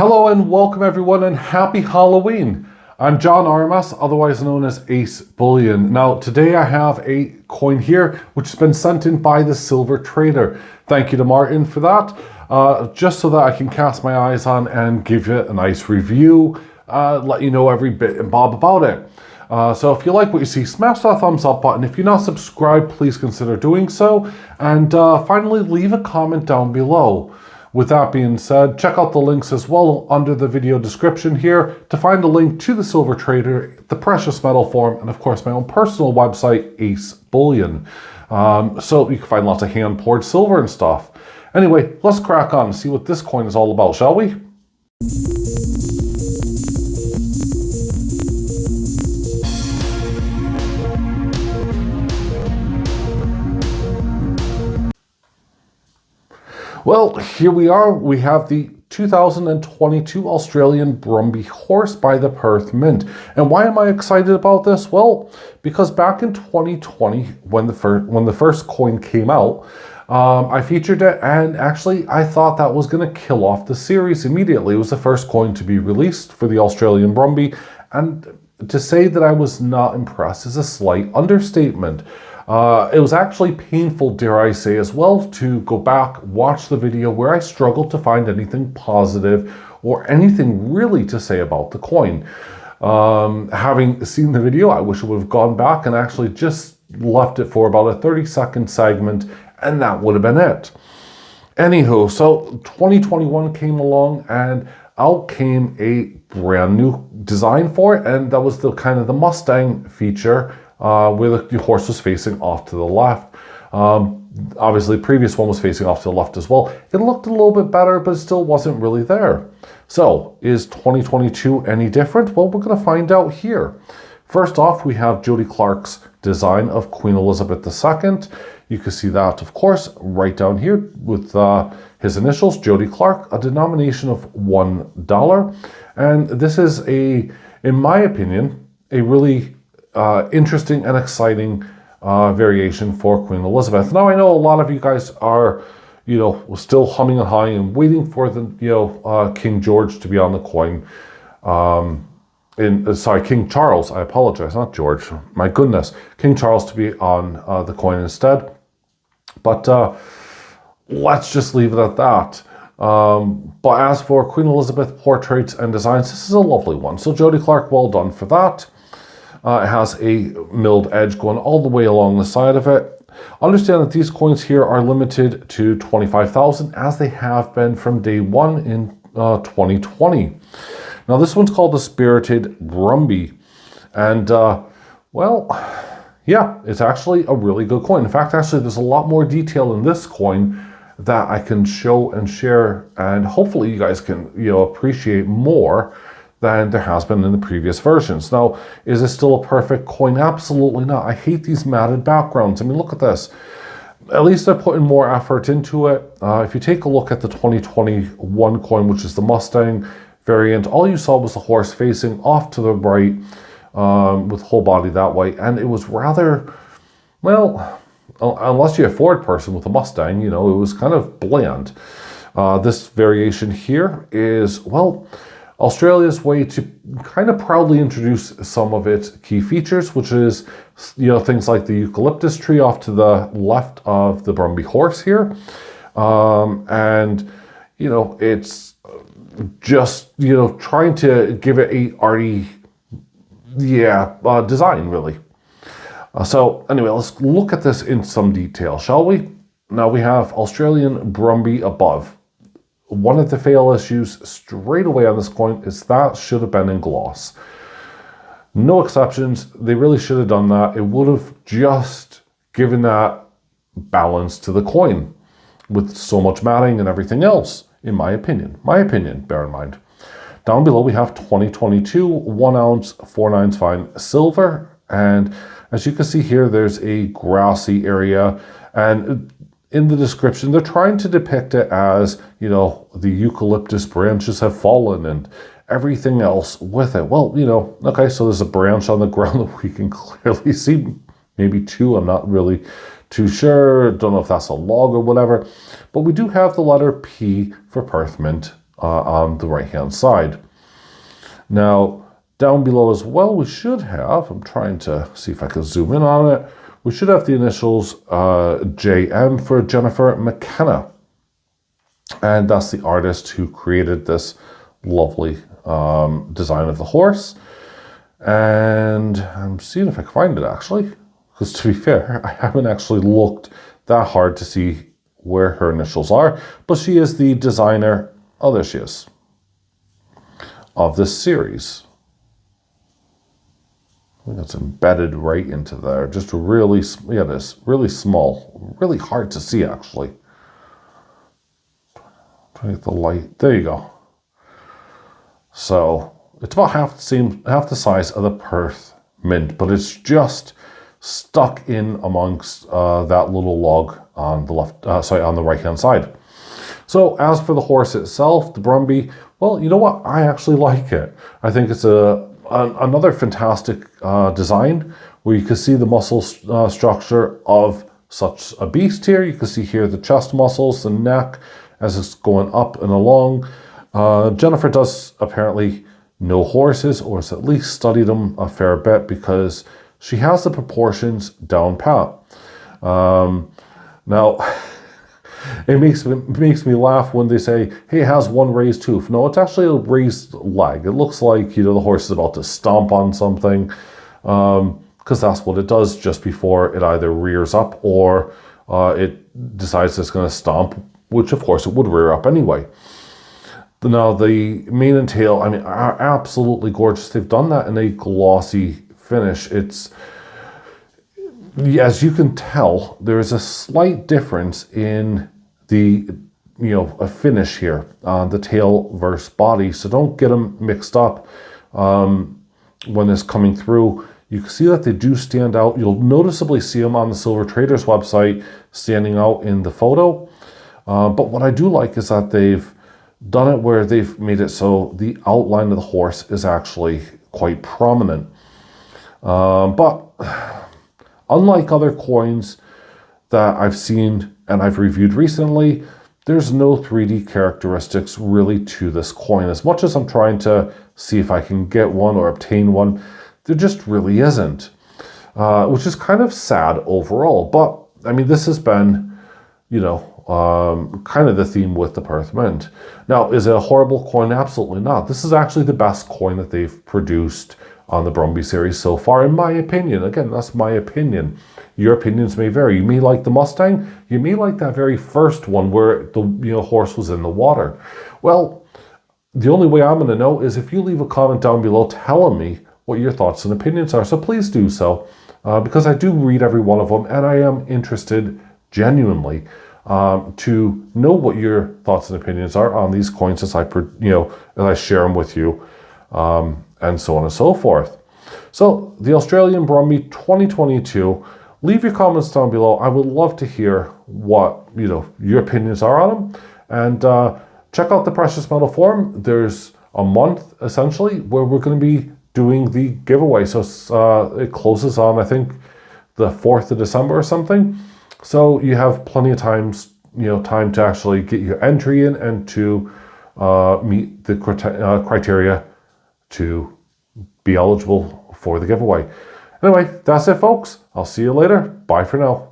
Hello and welcome everyone and happy Halloween. I'm John Armas, otherwise known as AceBullion. Now today I have a coin here which has been sent in by the Silver Trader. Thank you to Martin for that. Just so that I can cast my eyes on and give you a nice review, let you know every bit and bob about it. So if you like what you see, smash that thumbs up button. If you're not subscribed, please consider doing so. And finally, leave a comment down below. With that being said, check out the links as well under the video description here to find a link to the Silver Trader, the Precious Metal Forum, and of course my own personal website, AceBullion. So you can find lots of hand-poured silver and stuff. Anyway, let's crack on and see what this coin is all about, shall we? Well, here we are. We have the 2022 Australian Brumby horse by the Perth Mint. And why am I excited about this? Well, because back in 2020, when the first coin came out, I featured it, and actually I thought that was going to kill off the series immediately. It was the first coin to be released for the Australian Brumby, and to say that I was not impressed is a slight understatement. It was actually painful, dare I say, as well, to go back, watch the video where I struggled to find anything positive or anything really to say about the coin. Having seen the video, I wish I would have gone back and actually just left it for about a 30-second segment, and that would have been it. Anywho, so 2021 came along and out came a brand new design for it, and that was the kind of the Mustang feature, where the horse was facing off to the left. Obviously, the previous one was facing off to the left as well. It looked a little bit better, but it still wasn't really there. So, is 2022 any different? Well, we're going to find out here. First off, we have Jody Clark's design of Queen Elizabeth II. You can see that, of course, right down here with his initials, Jody Clark, a denomination of $1. And this is in my opinion, a really interesting and exciting variation for Queen Elizabeth. Now I know a lot of you guys are, still humming and hawing and waiting for the, King George to be on the coin. King Charles. I apologize, not George. My goodness, King Charles to be on the coin instead. But let's just leave it at that. But as for Queen Elizabeth portraits and designs, this is a lovely one. So Jody Clark, well done for that. It has a milled edge going all the way along the side of it. Understand that these coins here are limited to 25,000 as they have been from day one in 2020. Now this one's called the Spirited Brumby. And well, yeah, it's actually a really good coin. In fact, actually there's a lot more detail in this coin that I can show and share, and hopefully you guys can appreciate more than there has been in the previous versions. Now, is it still a perfect coin? Absolutely not. I hate these matted backgrounds. I mean, look at this. At least they're putting more effort into it. If you take a look at the 2021 coin, which is the Mustang variant, all you saw was the horse facing off to the right with whole body that way. And it was rather, well, unless you're a Ford person with a Mustang, it was kind of bland. This variation here is, well, Australia's way to kind of proudly introduce some of its key features, which is, things like the eucalyptus tree off to the left of the Brumby horse here. And, it's just, trying to give it a arty, design, really. So anyway, let's look at this in some detail, shall we? Now we have Australian Brumby above. One of the fail issues straight away on this coin is that should have been in gloss. No exceptions. They really should have done that. It would have just given that balance to the coin with so much matting and everything else, in my opinion. My opinion, bear in mind. Down below we have 2022 1 ounce 4/9 fine silver, and as you can see here, there's a grassy area, and in the description, they're trying to depict it as, the eucalyptus branches have fallen and everything else with it. Well, okay, so there's a branch on the ground that we can clearly see, maybe two, I'm not really too sure. Don't know if that's a log or whatever, but we do have the letter P for Perth Mint on the right-hand side. Now, down below as well, we should have, I'm trying to see if I can zoom in on it, we should have the initials JM for Jennifer McKenna. And that's the artist who created this lovely design of the horse. And I'm seeing if I can find it actually, because to be fair, I haven't actually looked that hard to see where her initials are, but she is the designer, oh there she is, of this series. I think it's embedded right into there, just really, yeah, this really small, really hard to see actually. Trying to get the light, there you go. So it's about half the size of the Perth mint, but it's just stuck in amongst that little log on the left, on the right-hand side. So as for the horse itself, the Brumby, well, you know what? I actually like it. I think it's another fantastic design where you can see the muscle structure of such a beast here. You can see here the chest muscles, the neck as it's going up and along. Jennifer does apparently know horses, or has at least studied them a fair bit, because she has the proportions down pat. Now, it makes me laugh when they say, hey, it has one raised hoof. No, it's actually a raised leg. It looks like, you know, the horse is about to stomp on something, because that's what it does just before it either rears up or it decides it's going to stomp, which of course it would rear up anyway. Now, the mane and tail, I mean, are absolutely gorgeous. They've done that in a glossy finish. It's, as you can tell, there is a slight difference in the, you know, a finish here on the tail versus body. So don't get them mixed up when it's coming through. You can see that they do stand out. You'll noticeably see them on the Silver Traders website standing out in the photo. But what I do like is that they've done it where they've made it so the outline of the horse is actually quite prominent. But unlike other coins that I've seen and I've reviewed recently, there's no 3D characteristics really to this coin. As much as I'm trying to see if I can get one or obtain one, there just really isn't, which is kind of sad overall. But I mean, this has been, you know, kind of the theme with the Perth Mint. Now, is it a horrible coin? Absolutely not. This is actually the best coin that they've produced on the Brumby series so far, in my opinion. Again, that's my opinion. Your opinions may vary. You may like the Mustang. You may like that very first one where the horse was in the water. Well, the only way I'm going to know is if you leave a comment down below telling me what your thoughts and opinions are. So please do so, because I do read every one of them, and I am interested genuinely to know what your thoughts and opinions are on these coins as I share them with you, and so on and so forth. So the Australian Brumby 2022, leave your comments down below. I would love to hear what your opinions are on them, and check out the Precious Metal Forum. There's a month essentially where we're going to be doing the giveaway. So it closes on, I think, the 4th of December or something. So you have plenty of time to actually get your entry in and to meet the criteria to be eligible for the giveaway. Anyway, that's it, folks. I'll see you later. Bye for now.